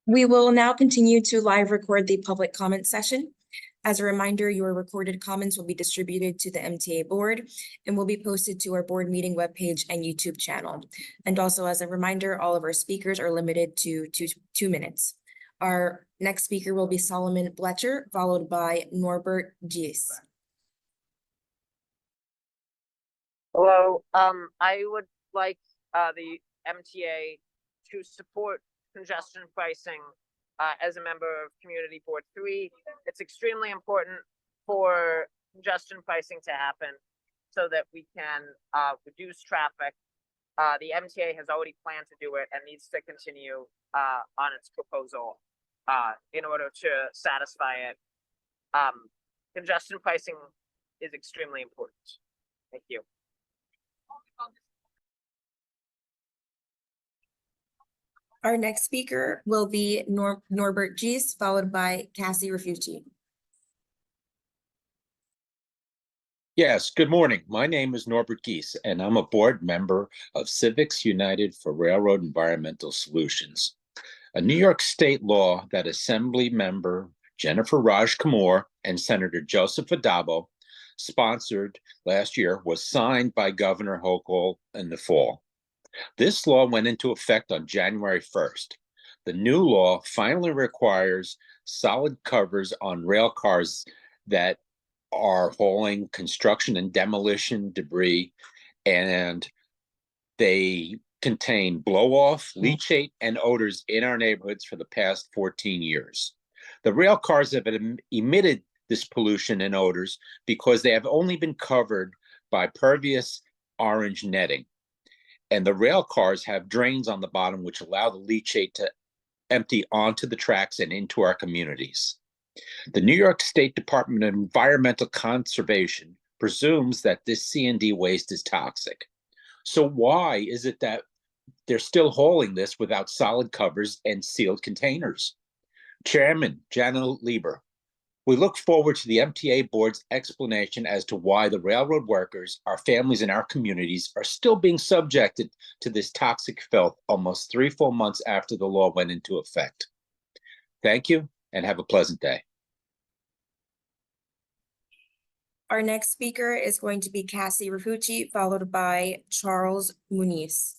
We will now continue to live record the public comment session. As a reminder, your recorded comments will be distributed to the MTA board and will be posted to our board meeting webpage and YouTube channel. And also as a reminder, all of our speakers are limited to two minutes. Our next speaker will be Solomon Bletcher, followed by Norbert Geese. Hello, I would like the MTA to support congestion pricing as a member of Community Board 3. It's extremely important for congestion pricing to happen so that we can reduce traffic. The MTA has already planned to do it and needs to continue on its proposal in order to satisfy it. Congestion pricing is extremely important. Thank you. Our next speaker will be Norbert Geese, followed by Cassie Ruchi. Yes, good morning. My name is Norbert Geese, and I'm a board member of Civics United for Railroad Environmental Solutions, a New York state law that Assembly member Jennifer Raj Kamoor and Senator Joseph Adabo sponsored last year was signed by Governor Hochul in the fall. This law went into effect on January 1st. The new law finally requires solid covers on rail cars that are hauling construction and demolition debris, and they contain blow-off, leachate, and odors in our neighborhoods for the past 14 years. The rail cars have emitted this pollution and odors because they have only been covered by pervious orange netting. And the rail cars have drains on the bottom which allow the leachate to empty onto the tracks and into our communities. The New York State Department of Environmental Conservation presumes that this C&D waste is toxic. So why is it that they're still hauling this without solid covers and sealed containers? Chairman Janet Lieber, we look forward to the MTA board's explanation as to why the railroad workers, our families, and our communities are still being subjected to this toxic filth almost 3 full months after the law went into effect. Thank you and have a pleasant day. Our next speaker is going to be Cassie Ruchi, followed by Charles Muniz.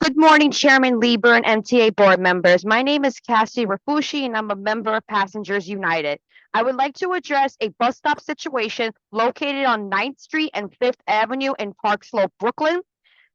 Good morning, Chairman Lieber and MTA board members. My name is Cassie Ruchi, and I'm a member of Passengers United. I would like to address a bus stop situation located on 9th Street and 5th Avenue in Park Slope, Brooklyn.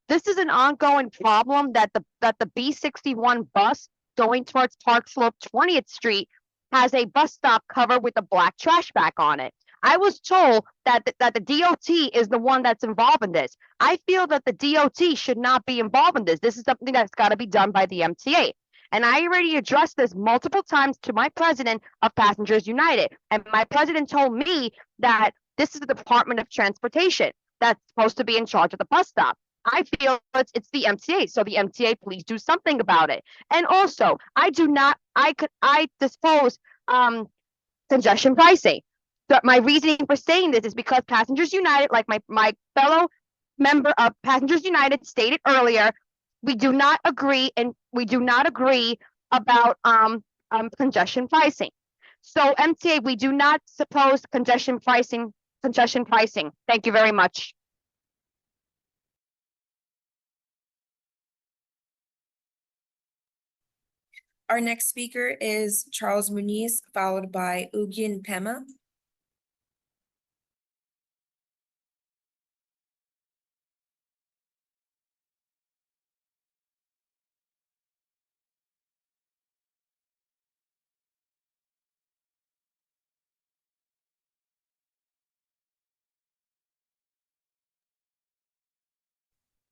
This is an ongoing problem that the B61 bus going towards Park Slope 20th Street has a bus stop covered with a black trash bag on it. I was told that the DOT is the one that's involved in this. I feel that the DOT should not be involved in this. This is something that's got to be done by the MTA. And I already addressed this multiple times to my president of Passengers United. And my president told me that this is the Department of Transportation that's supposed to be in charge of the bus stop. I feel it's the MTA. So the MTA, please do something about it. And also, I dispose congestion pricing. So my reasoning for saying this is because Passengers United, like my fellow member of Passengers United stated earlier, we do not agree about congestion pricing. So MTA, we do not suppose congestion pricing. Thank you very much. Our next speaker is Charles Muniz, followed by Ugan Pema.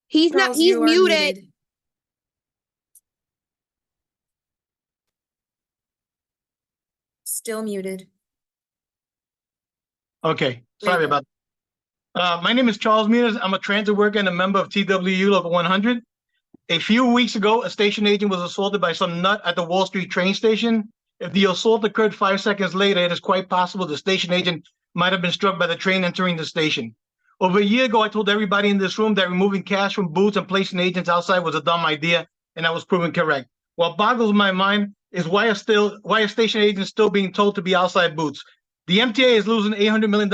He's muted. Still muted. Okay, sorry about that. My name is Charles Muniz. I'm a transit worker and a member of TWU Local 100. A few weeks ago, a station agent was assaulted by some nut at the Wall Street train station. If the assault occurred 5 seconds later, it is quite possible the station agent might have been struck by the train entering the station. Over a year ago, I told everybody in this room that removing cash from booths and placing agents outside was a dumb idea. and I was proven correct. What boggles my mind is why are station agents still being told to be outside booths? The MTA is losing $800 million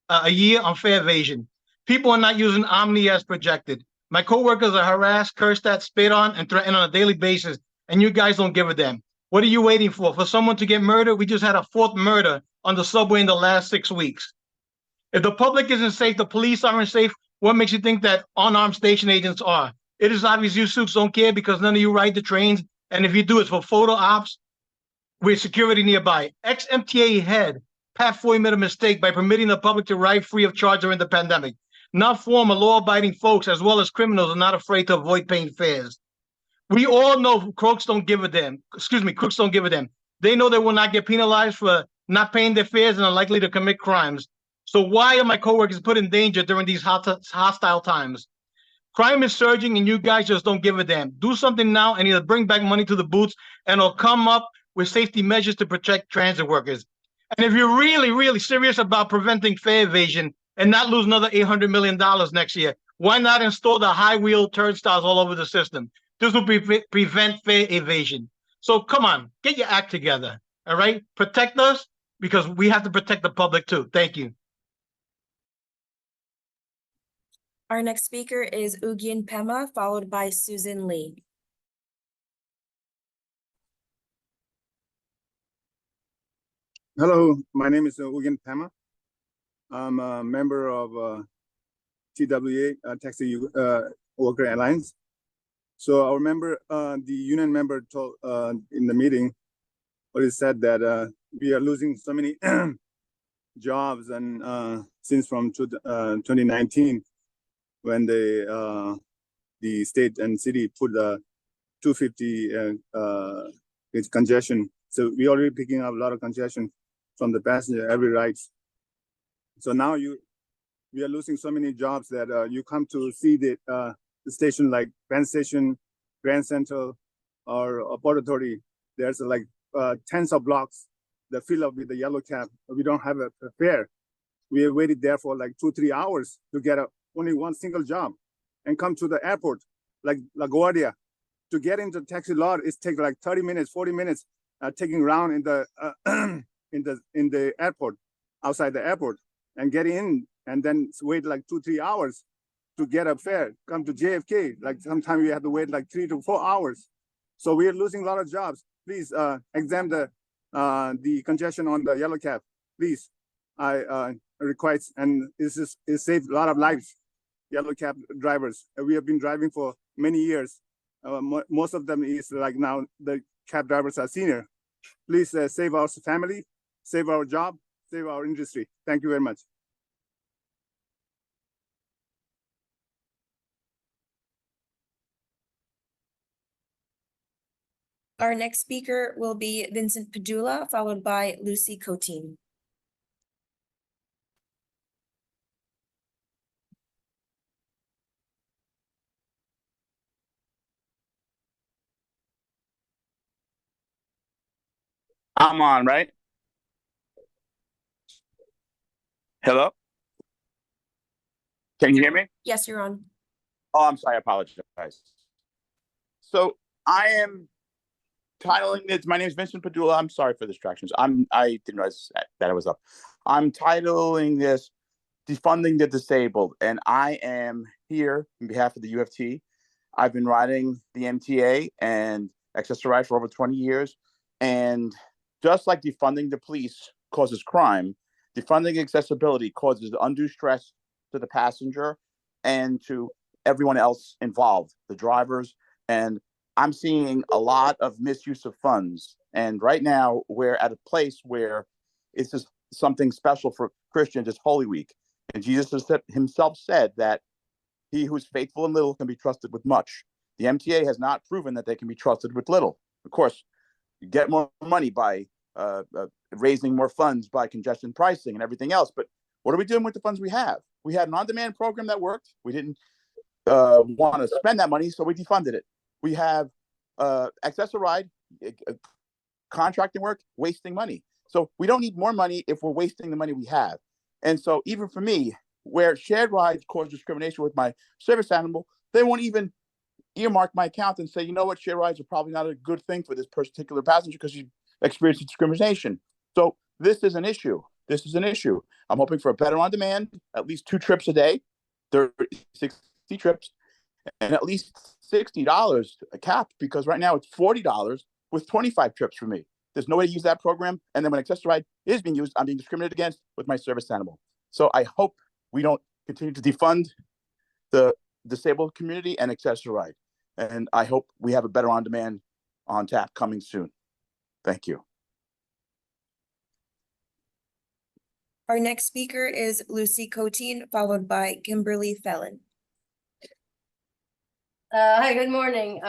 a year on fare evasion. People are not using Omni as projected. My coworkers are harassed, cursed at, spit on, and threatened on a daily basis, and you guys don't give a damn. What are you waiting for? For someone to get murdered? We just had a fourth murder on the subway in the last 6 weeks. If the public isn't safe, the police aren't safe, what makes you think that unarmed station agents are? It is obvious you suits don't care because none of you ride the trains, and if you do, it's for photo ops with security nearby. Ex-MTA head Pat Foy made a mistake by permitting the public to ride free of charge during the pandemic. Not former law-abiding folks as well as criminals are not afraid to avoid paying fares. We all know crooks don't give a damn. Crooks don't give a damn. They know they will not get penalized for not paying their fares and are likely to commit crimes. So why are my coworkers put in danger during these hostile times? Crime is surging and you guys just don't give a damn. Do something now and either bring back money to the booths and or come up with safety measures to protect transit workers. And if you're really, really serious about preventing fare evasion and not lose another $800 million next year, why not install the high wheel turnstiles all over the system? This will prevent fare evasion. So come on, get your act together, all right? Protect us because we have to protect the public too. Thank you. Our next speaker is Ugyen Pema, followed by Susan Lee. Hello, my name is Ugyen Pema. I'm a member of TWA, Taxi Worker Alliance. So our member, the union member told in the meeting, what he said that we are losing so many jobs and since from 2019, when the state and city put the 250 it's congestion. So we already picking up a lot of congestion from the passenger every ride. So now we are losing so many jobs that you come to see the station like Penn Station, Grand Central, or Port Authority. There's like tens of blocks that fill up with the yellow cab. We don't have a fare. We have waited there for like 2-3 hours to get only one single job, and come to the airport like LaGuardia. To get into the taxi lot, it takes like 30 minutes, 40 minutes, taking around in the in the airport, outside the airport, and get in, and then wait like 2-3 hours to get a fare. Come to JFK, like sometimes we have to wait like 3 to 4 hours. So we are losing a lot of jobs. Please examine the congestion on the yellow cab. Please, I request, and it saved a lot of lives. Yellow cab drivers. We have been driving for many years. Most of them is like now the cab drivers are senior. Please save our family, save our job, save our industry. Thank you very much. Our next speaker will be Vincent Padula, followed by Lucy Coteen. I'm on, right? Hello? Can you hear me? Yes, you're on. Oh, I'm sorry. I apologize. So I am titling this. My name is Vincent Padula. I'm sorry for distractions. I didn't realize that I was up. I'm titling this Defunding the Disabled, and I am here on behalf of the UFT. I've been riding the MTA and Access to Ride for over 20 years, and just like defunding the police causes crime, defunding accessibility causes undue stress to the passenger and to everyone else involved, the drivers. And I'm seeing a lot of misuse of funds. And right now we're at a place where it's just something special for Christians. It's Holy Week. And Jesus himself said that he who's faithful in little can be trusted with much. The MTA has not proven that they can be trusted with little. Of course, you get more money by raising more funds by congestion pricing and everything else. But what are we doing with the funds we have? We had an on-demand program that worked. We didn't want to spend that money, so we defunded it. We have Access to Ride, contracting work, wasting money. So we don't need more money if we're wasting the money we have. And so even for me, where shared rides cause discrimination with my service animal, they won't even earmark my account and say, you know what, share rides are probably not a good thing for this particular passenger because you experienced discrimination. So this is an issue. This is an issue. I'm hoping for a better on demand, at least 2 trips a day, 60 trips, and at least $60 a cap, because right now it's $40 with 25 trips for me. There's no way to use that program. And then when Access Ride is being used, I'm being discriminated against with my service animal. So I hope we don't continue to defund the disabled community and Access Ride. And I hope we have a better on demand on tap coming soon. Thank you. Our next speaker is Lucy Coteen, followed by Kimberly Fellon. Hi, good morning.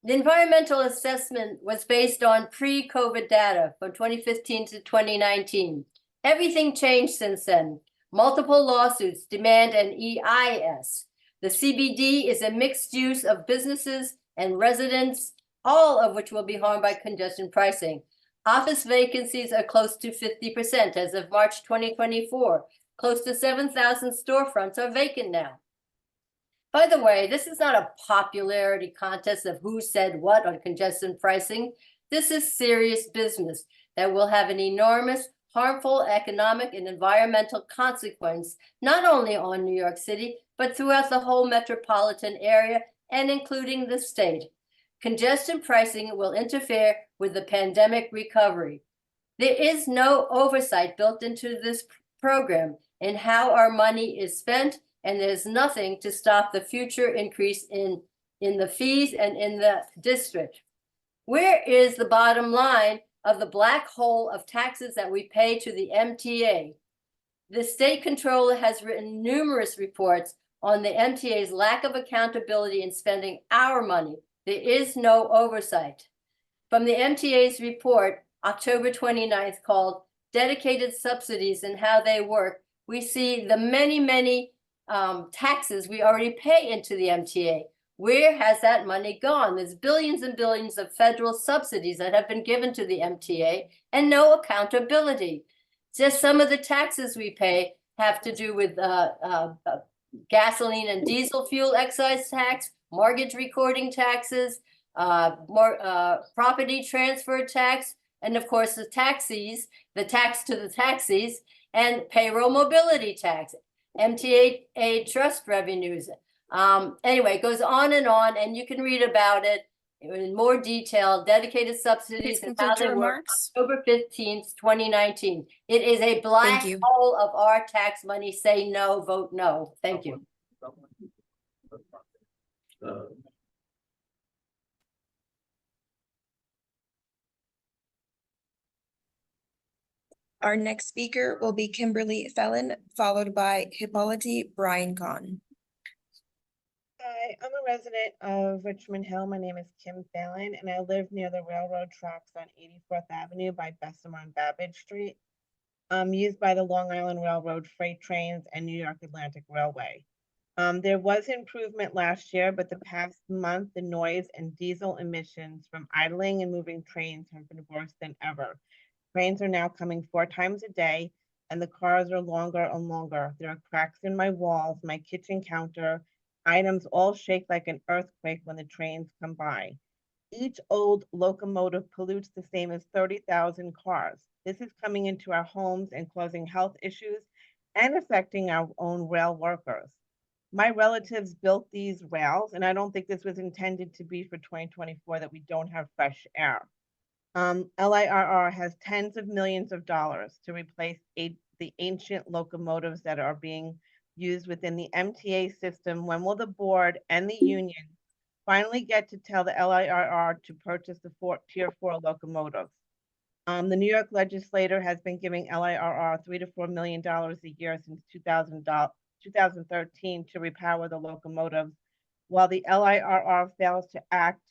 The environmental assessment was based on pre-COVID data from 2015 to 2019. Everything changed since then. Multiple lawsuits demand an EIS. The CBD is a mixed use of businesses and residents, all of which will be harmed by congestion pricing. Office vacancies are close to 50% as of March 2024. Close to 7,000 storefronts are vacant now. By the way, this is not a popularity contest of who said what on congestion pricing. This is serious business that will have an enormous, harmful economic and environmental consequence, not only on New York City, but throughout the whole metropolitan area and including the state. Congestion pricing will interfere with the pandemic recovery. There is no oversight built into this program in how our money is spent, and there's nothing to stop the future increase in the fees and in the district. Where is the bottom line of the black hole of taxes that we pay to the MTA? The state controller has written numerous reports on the MTA's lack of accountability in spending our money. There is no oversight. From the MTA's report, October 29th, called Dedicated Subsidies and How They Work, we see the many taxes we already pay into the MTA. Where has that money gone? There's billions and billions of federal subsidies that have been given to the MTA and no accountability. Just some of the taxes we pay have to do with gasoline and diesel fuel excise tax, mortgage recording taxes, property transfer tax, and of course the tax to the taxis, and payroll mobility tax, MTA trust revenues. Anyway, it goes on, and you can read about it in more detail. Dedicated subsidies and how they work. October 15th, 2019. It is a black hole of our tax money. Say no, vote no. Thank you. Our next speaker will be Kimberly Fellon, followed by Hippolyte Brian Kahn. Hi, I'm a resident of Richmond Hill. My name is Kim Fallon, and I live near the railroad tracks on 84th Avenue by Bessemer and Babbage Street, used by the Long Island Railroad freight trains and New York Atlantic Railway. There was improvement last year, but the past month, the noise and diesel emissions from idling and moving trains have been worse than ever. Trains are now coming 4 times a day, and the cars are longer and longer. There are cracks in my walls, my kitchen counter. Items all shake like an earthquake when the trains come by. Each old locomotive pollutes the same as 30,000 cars. This is coming into our homes and causing health issues and affecting our own rail workers. My relatives built these rails, and I don't think this was intended to be for 2024, that we don't have fresh air. LIRR has tens of millions of dollars to replace the ancient locomotives that are being used within the MTA system. When will the board and the union finally get to tell the LIRR to purchase the Tier 4 locomotives? The New York legislature has been giving LIRR $3 to $4 million a year since 2013 to repower the locomotives. While the LIRR fails to act,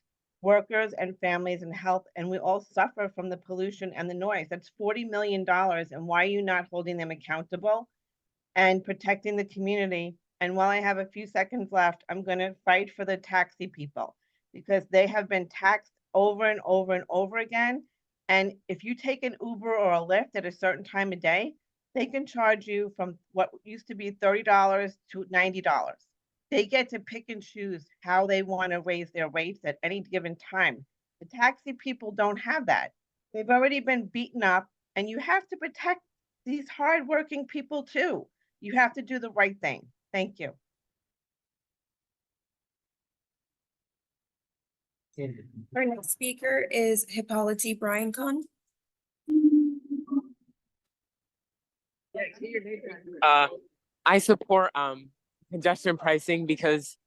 workers and families and health, and we all suffer from the pollution and the noise. That's $40 million. And why are you not holding them accountable and protecting the community? And while I have a few seconds left, I'm going to fight for the taxi people, because they have been taxed over and over and over again. And if you take an Uber or a Lyft at a certain time of day, they can charge you from what used to be $30 to $90. They get to pick and choose how they want to raise their rates at any given time. The taxi people don't have that. They've already been beaten up, and you have to protect these hardworking people too. You have to do the right thing. Thank you. Our next speaker is Hippolyte Brian Khan. I support congestion pricing because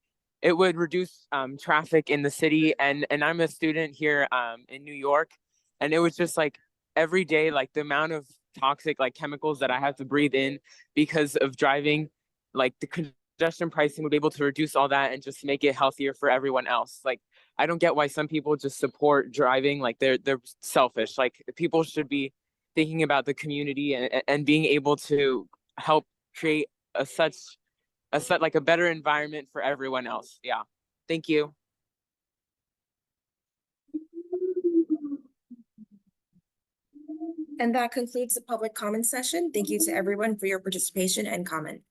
it would reduce traffic in the city, and I'm a student here in New York, and it was just like every day, like the amount of toxic like chemicals that I have to breathe in because of driving, like the congestion pricing would be able to reduce all that and just make it healthier for everyone else. Like I don't get why some people just support driving, like they're selfish. Like people should be thinking about the community and being able to help create a like a better environment for everyone else. Yeah. Thank you. And that concludes the public comment session. Thank you to everyone for your participation and comment.